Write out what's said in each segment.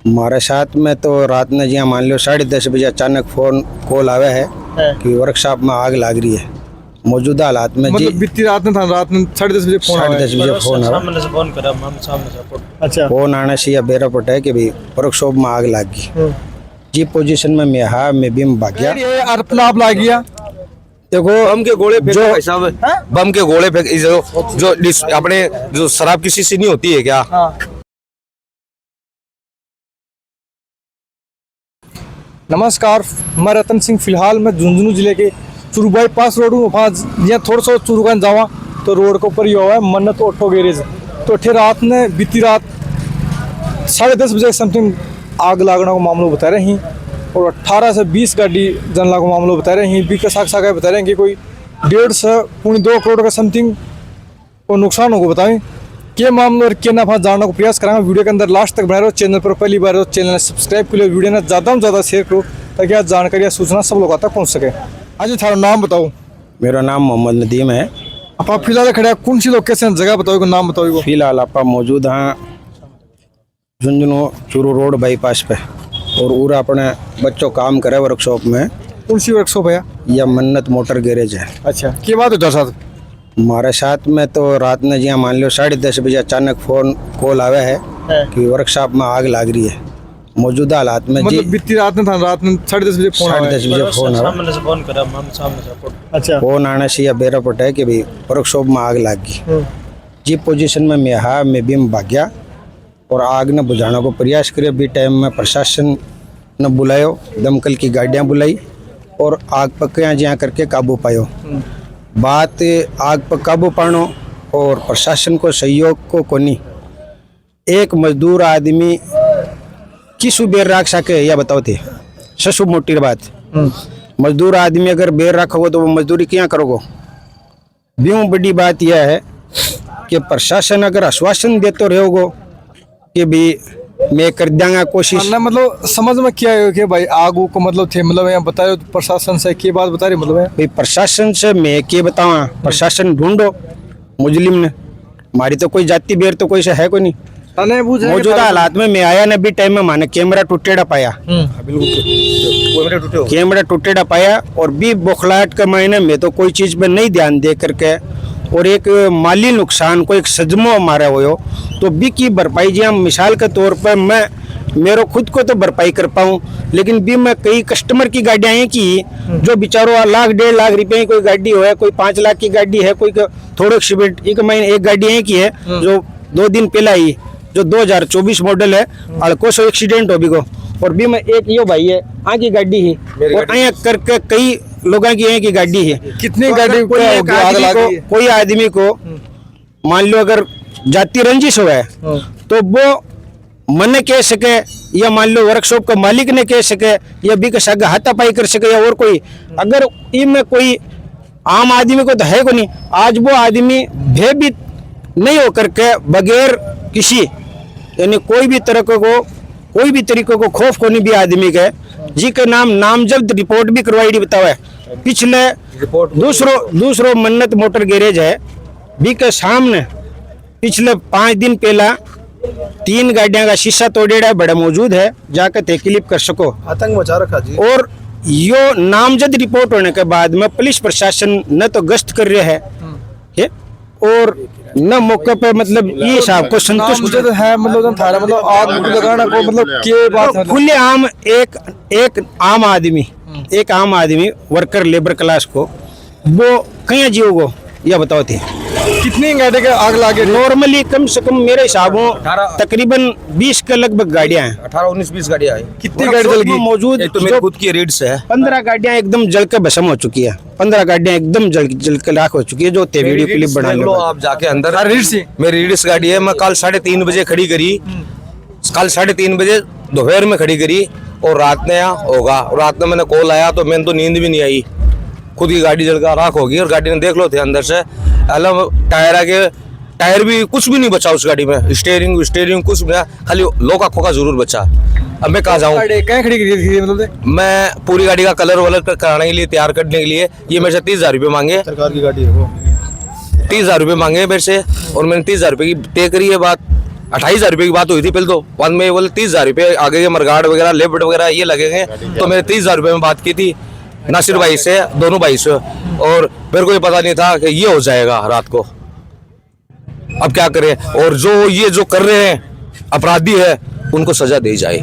हमारे साथ में तो रात में जी मान लो 10:30 बजे अचानक फोन कॉल आवे है कि वर्कशॉप में आग लग रही है। मौजूदा हालात में जी मतलब बीती रात में था, रात में 10:30 बजे फोन आया। 10:30 बजे फोन आया। सामने से फोन करा, हम सामने से अच्छा। फोन आने से यह बेरा पटा है कि भाई वर्कशॉप में आग लग गई। जी पोजीशन में मैं भी भाग गया। ये अपना आप ला गया। देखो बम के गोले फेंके भाई साहब, बम के गोले फेंक जो अपने जो शराब की शीशी नहीं होती है क्या, नमस्कार, मैं रतन सिंह। फिलहाल मैं झुंझुनू जिले के चुरू बाईपास रोड हूँ। वहाँ यहाँ थोड़ा सा चुरू का जावा तो रोड के ऊपर ही हुआ है मन्नत ऑटो गैरेज। तो ठे रात में बीती रात 10:30 बजे समथिंग आग लागने को मामला बता रहे हैं और 18 से 20 गाड़ी जनला को मामला बता रहे हैं। बीके साख साख बता रहे हैं कि कोई 1.5 से 2 करोड़ का समथिंग को नुकसान होगा। बताएं क्या मामला और क्या नफा जानने को प्रयास करेंगे। वीडियो के अंदर लास्ट तक बना रहो। चैनल पर पहली बार हो चैनल सब्सक्राइब कर लो, वीडियो ने ज़्यादा से ज़्यादा शेयर करो ताकि आज जानकारी या सूचना सब लोगों तक पहुँच सके। आज थारा नाम बताओ। मेरा नाम मोहम्मद नदीम है। आप फिलहाल खड़े कौन सी लोकेशन जगह बताओ, नाम बताओ। फिलहाल आप मौजूद हैं झुंझुनू चूरू रोड बाईपास पे और पूरा अपने बच्चों काम करे वर्कशॉप में। कौन सी वर्कशॉप है? यह मन्नत मोटर गैरेज है। अच्छा, क्या बात होता साथ? हमारे साथ में तो रात में जी मान लो 10:30 बजे अचानक फोन कॉल आवे है कि वर्कशॉप में आग लग रही है। मौजूदा हालात में जी मतलब बीती रात में था, रात में 10:30 बजे फोन आया। 10:30 बजे फोन आया। सामने से फोन करा, हम सामने से अच्छा। फोन आने से यह बेरा पटा है कि भाई वर्कशॉप में आग लग गई। जी पोजीशन में मैं भी भाग गया और आग ने बुझाने को प्रयास करे। भी टाइम में प्रशासन ने बुलायो, दमकल की गाड़ियाँ बुलाई और आग पकड़ियाँ जहाँ करके काबू पायो। बात आग पर काबू पानो और प्रशासन को सहयोग को कोनी। एक मजदूर आदमी किस बेर रख सके यह बताओ थे। ससु मोटी बात, मजदूर आदमी अगर बेर रखोगे तो वो मजदूरी क्या करोगे। ब्यों बड़ी बात यह है कि प्रशासन अगर आश्वासन देते रहोगे कि भी मैं कर दूंगा कोशिश। मतलब समझ में क्या है कि भाई आग को मतलब थे, मतलब यहाँ बताओ प्रशासन से क्या बात बता रही, मतलब भाई प्रशासन से मैं क्या बताऊँ। प्रशासन ढूंढो मुजलिम ने। हमारी तो कोई जाति बेर तो कोई से है कोई नहीं। मौजूदा हालात में मैं आया न भी टाइम में माने कैमरा टूटेड़ा पाया। कैमरा टूटेड़ा पाया और भी बौखलाहट के महीने में तो कोई चीज में नहीं ध्यान दे करके और एक माली नुकसान को एक सजमो हमारा हो तो बी की भरपाई जी हम मिसाल के तौर पर मैं मेरे खुद को तो भरपाई कर पाऊँ, लेकिन भी मैं कई कस्टमर की गाड़ियाँ हैं कि जो बेचारों 1-1.5 लाख रुपए की कोई गाड़ी हो है, कोई 5 लाख की गाड़ी है, कोई थोड़े एक्सीडेंट एक महीने एक गाड़ी है की है जो 2 दिन पहला ही जो 2024 मॉडल है अड़को सो एक्सीडेंट हो भी को और भी मैं एक यो भाई है आगे गाड़ी है और आया करके कई लोगों की है की गाड़ी है। कितनी तो गाड़ी कोई आदमी को मान लो अगर जाति रंजिश हो है तो वो मन कह सके या मान लो वर्कशॉप का मालिक ने कह सके या भी सगा हाथापाई कर सके या और कोई अगर इनमें कोई आम आदमी को तो है को नहीं। आज वो आदमी भयभीत नहीं होकर के बगैर किसी यानी कोई भी तरह को कोई भी तरीके को खौफ को नहीं भी आदमी के जी के नाम नामजद रिपोर्ट भी करवाई बतावा है। पिछले दूसरो मन्नत मोटर गैरेज है बी के सामने पिछले 5 दिन पहला 3 गाड़ियां का शीशा तोड़ेड़ा बड़ा मौजूद है, जाकर ते क्लिप कर सको। आतंक मचा रखा जी। और यो नामजद रिपोर्ट होने के बाद में पुलिस प्रशासन न तो गश्त कर रहा है और न मौके पे मतलब ये साहब को संतुष्ट है। मतलब थारा मतलब आग लगाना को मतलब क्या बात है। खुले आम एक आम आदमी वर्कर लेबर क्लास को वो कहीं जियोगो यह बताओ थे। कितनी गाड़ी के आग लागे? नॉर्मली कम से कम मेरे हिसाबों तकरीबन 20 के लगभग गाड़ियां हैं। 18-19-20 गाड़ियां हैं। कितनी गाड़ी जल गई? मौजूद तो मेरी खुद की रीड्स है। 15 गाड़ियां एकदम जल के भस्म हो चुकी है। 15 गाड़ियां एकदम जल के राख हो चुकी है जो ते वीडियो क्लिप बना लो आप जाके अंदर। मेरी रीड्स गाड़ी है, मैं कल 3:30 बजे खड़ी करी। कल 3:30 बजे दोपहर में खड़ी करी और रात में होगा। रात में मैंने कॉल आया तो मैंने तो नींद भी नहीं आई। खुद की गाड़ी जलकर राख होगी और गाड़ी ने देख लो थे अंदर से टायर भी कुछ भी नहीं बचा उस गाड़ी में। स्टेयरिंग कुछ नहीं, खाली लोका खोका जरूर बचा। अब मैं कहाँ जाऊँ? मतलब मैं पूरी गाड़ी का कलर वलर कराने के लिए तैयार करने के लिए ये मेरे से 30,000 रुपये मांगे। सरकार की गाड़ी है वो। 30,000 रुपये मांगे मेरे से और मैंने 30,000 रुपये की तय करी है बात। 28,000 रुपये की बात हुई थी पहले तो, बाद में बोले 30,000 रुपये आगे के मरगाड़ वगैरह लेफ्ट वगैरह ये लगेंगे, तो मैंने 30,000 रुपये में बात की थी नासिर भाई से, दोनों भाई से, और मेरे को ये पता नहीं था कि ये हो जाएगा रात को। अब क्या करें, और जो कर रहे हैं अपराधी है उनको सजा दी जाए।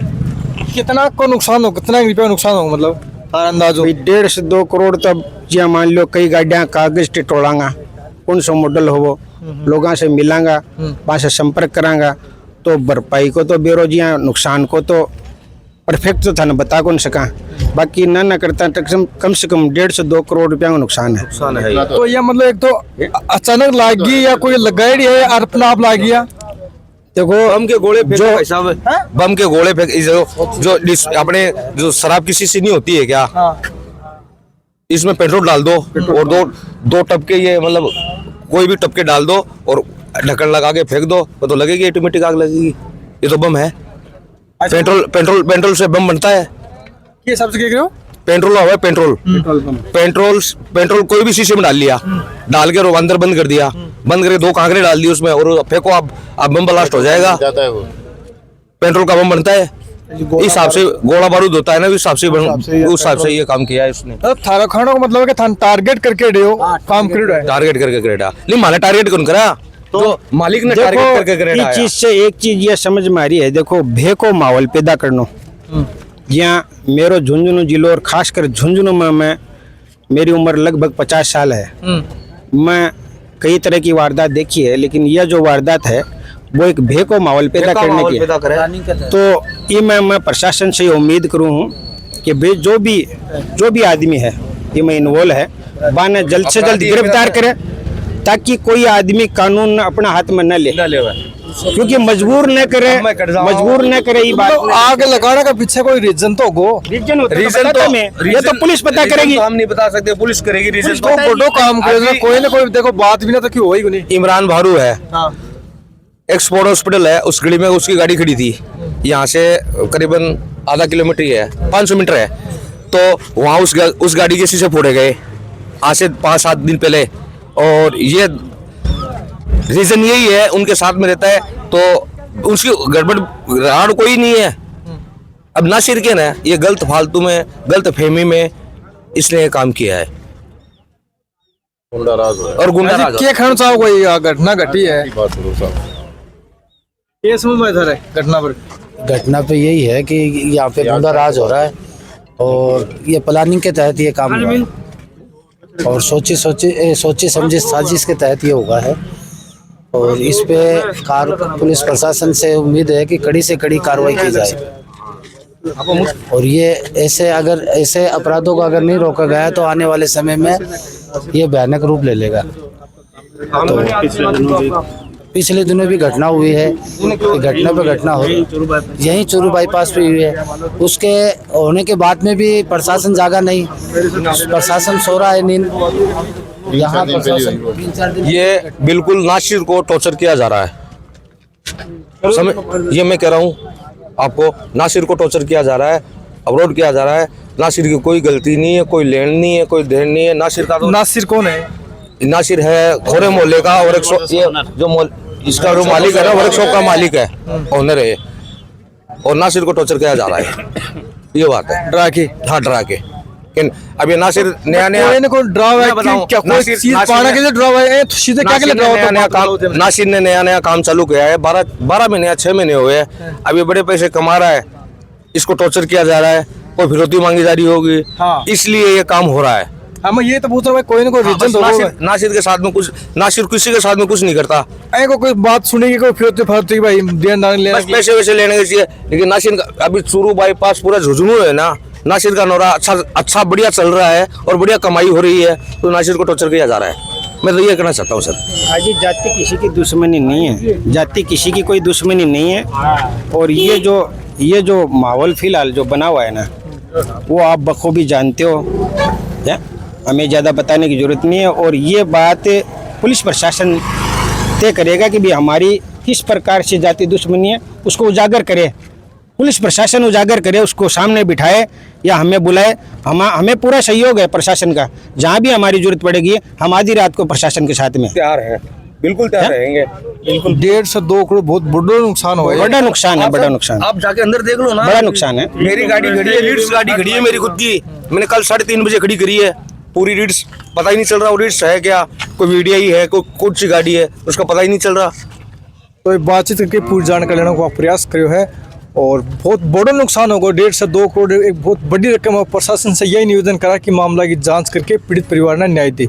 कितना को नुकसान हो, कितना रुपया नुकसान हो, मतलब अंदाज हो? 1.5 से 2 करोड़ तब जिया मान लो कई गाड़ियां कागज टिटोड़ांगा, कौन सो मॉडल हो वो लोगों से मिलांगा, वहाँ से संपर्क करांगा, तो भरपाई को तो ब्यूरो जिया नुकसान को तो परफेक्ट तो था ना बता कौन सका, बाकी ना करता कम से कम 1.5 से 2 करोड़ रुपया का नुकसान है। तो ये मतलब एक तो अचानक लाग गई या कोई लगाई है और अपना आप लाग गया? देखो बम के गोले फेंक भाई साहब, बम के गोले फेंक, जो अपने जो शराब की शीशी नहीं होती है क्या, इसमें पेट्रोल डाल दो और दो टपके, ये मतलब कोई भी टपके डाल दो और ढक्कन लगा के फेंक दो, तो लगेगी ऑटोमेटिक आग लगेगी। ये तो बम है। पेट्रोल से बम बनता है। ये सबसे कह रहे हो? पेट्रोल हुआ है, पेट्रोल कोई भी शीशे में डाल लिया, डाल के अंदर बंद कर दिया, बंद करके 2 कांकरे डाल दिए उसमें और फेंको, आप बम ब्लास्ट हो जाएगा। पेट्रोल का बम बनता है, इस हिसाब से गोला बारूद होता है ना, उस हिसाब से ये काम किया है उसने। थारा खाना को मतलब है कि टारगेट करके डेओ काम कर है, टारगेट करके करेडा नहीं, माने टारगेट कौन करा, तो मालिक ने टारगेट करके करेडा। इस चीज से एक चीज ये समझ में आ रही है, देखो भय को माहौल पैदा करनो, जहाँ मेरो झुंझुनू जिलो और खासकर झुंझुनू में मेरी उम्र लगभग 50 साल है, मैं कई तरह की वारदात देखी है, लेकिन यह जो वारदात है वो एक भय को माहौल पैदा करने की है। तो ये मैं प्रशासन से उम्मीद करूँ हूँ कि भाई जो भी आदमी है ये में इन्वॉल्व है, बाने जल्द से जल्द गिरफ्तार करे, ताकि कोई आदमी कानून अपना हाथ में न ले, क्योंकि मजबूर न करे ये बात। आग लगाने का पीछे कोई रीजन तो हो, रीजन तो ये तो पुलिस पता करेगी, हम नहीं बता सकते, पुलिस करेगी रीजन तो बड़ो काम करेगा कोई ना कोई। देखो बात भी ना तो क्यों होगी नहीं। इमरान भारू है, एक्सपोर्ट हॉस्पिटल है, उस गली में उसकी गाड़ी खड़ी थी, यहाँ से करीबन आधा किलोमीटर ही है, 500 मीटर है, तो वहाँ उस गाड़ी के शीशे फोड़े गए आज से 5-7 दिन पहले, और ये रीजन यही है, उनके साथ में रहता है, तो उसकी गड़बड़ राड़ कोई नहीं है। अब नासिर के ना ये गलत फालतू में, गलत फहमी में इसने ये काम किया है, और गुंडाराज क्या खाना चाहो, कोई घटना घटी है, ये समझ में इधर है घटना पे यही है कि यहाँ पे गुंडा राज हो रहा है, और ये प्लानिंग के तहत ये काम हुआ है, और सोची समझी साजिश के तहत ये हुआ है, और इस पे पुलिस प्रशासन से उम्मीद है कि कड़ी से कड़ी कार्रवाई की जाए, और ये ऐसे अपराधों को अगर नहीं रोका गया तो आने वाले समय में ये भयानक रूप ले लेगा। तो पिछले दिनों भी घटना हुई है, घटना पे घटना हो यहीं चूरू बाईपास पे हुई है, उसके होने के बाद में भी प्रशासन जागा नहीं, प्रशासन सो रहा है नींद। यहाँ प्रशासन 3-4 दिन ये बिल्कुल नासिर को टॉर्चर किया जा रहा है, ये मैं कह रहा हूँ आपको, नासिर को टॉर्चर किया जा रहा है, अवरोध किया जा रहा है। नासिर की कोई गलती नहीं है, कोई लेन नहीं है, कोई देन नहीं है। नासिर का तो नासिर कौन है? नासिर है खोरे मोहल्ले का, और इसका जो मालिक है ना, वर्कशॉप का मालिक है, ओनर है, और नासिर को टॉर्चर किया जा रहा है, ये बात है। डरा के? हाँ, डरा के। अब ये नासिर नया नासिर ने नया काम चालू किया है, 12 महीने या 6 महीने हुए हैं, अब ये बड़े पैसे कमा रहा है, इसको टॉर्चर किया जा रहा है, कोई फिरौती मांगी जा रही होगी, इसलिए ये काम हो रहा है। मैं ये तो पूछ रहा हूँ, कोई ना कोई रीजन तो होगा। नासिर के साथ में कुछ, नासिर किसी के साथ में कुछ नहीं करता, कोई बात सुनेगी, कोई फिरौती भाई पैसे वैसे लेने के चाहिए, लेकिन नासिर का अभी चूरू बाईपास पूरा झुंझुनू है ना, नासिर का नौरा अच्छा बढ़िया चल रहा है और बढ़िया कमाई हो रही है, तो नासिर को टॉर्चर किया जा रहा है। मैं तो ये कहना चाहता हूँ सर। आज जाति किसी की दुश्मनी नहीं है, जाति किसी की कोई दुश्मनी नहीं है, और ये जो माहौल फिलहाल जो बना हुआ है ना, वो आप बखूबी जानते हो, हमें ज़्यादा बताने की जरूरत नहीं है। और ये बात पुलिस प्रशासन तय करेगा कि भी हमारी किस प्रकार से जाति दुश्मनी है, उसको उजागर करे, पुलिस प्रशासन उजागर करे, उसको सामने बिठाए या हमें बुलाए। हमें पूरा सहयोग है प्रशासन का, जहाँ भी हमारी जरूरत पड़ेगी हम आधी रात को प्रशासन के साथ में तैयार है। बिल्कुल तैयार रहेंगे। 1.5 से 2 करोड़ बहुत बड़ा नुकसान हुआ है। बड़ा नुकसान है, बड़ा नुकसान, आप जाके अंदर देख लो ना, बड़ा नुकसान है। मेरी गाड़ी खड़ी है, रीड्स गाड़ी खड़ी है मेरी खुद की, मैंने कल 3:30 बजे खड़ी करी है, पूरी रीड्स पता ही नहीं चल रहा वो रीड्स है क्या, कोई वीडियो ही है, कोई कुछ गाड़ी है, उसका पता ही नहीं चल रहा। तो ये बातचीत करके पूरी जानकारी लेने का प्रयास करो है और बहुत बड़ा नुकसान होगा। 1.5 से 2 करोड़ एक बहुत बड़ी रकम है। प्रशासन से यही निवेदन करा कि मामला की जांच करके पीड़ित परिवार ने न्याय दे।